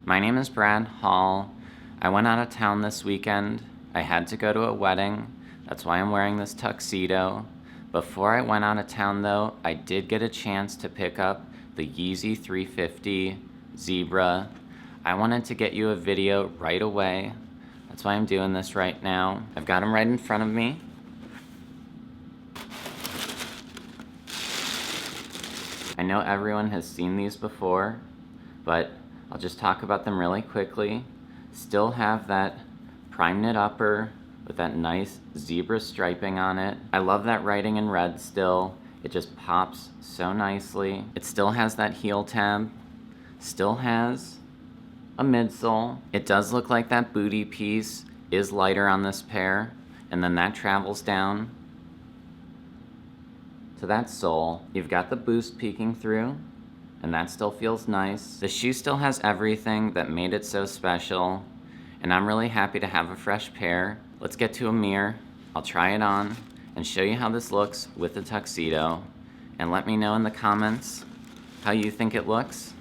My name is Brad Hall. I went out of town this weekend. I had to go to a wedding. That's why I'm wearing this tuxedo. Before I went out of town though, I did get a chance to pick up the Yeezy 350 Zebra. I wanted to get you a video right away. That's why I'm doing this right now. I've got them right in front of me. I know everyone has seen these before, but I'll just talk about them really quickly. Still have that prime knit upper with that nice zebra striping on it. I love that writing in red still. It just pops so nicely. It still has that heel tab. Still has a midsole. It does look like that booty piece is lighter on this pair, and then that travels down to that sole. You've got the boost peeking through, and that still feels nice. The shoe still has everything that made it so special, and I'm really happy to have a fresh pair. Let's get to a mirror. I'll try it on and show you how this looks with the tuxedo, and let me know in the comments how you think it looks.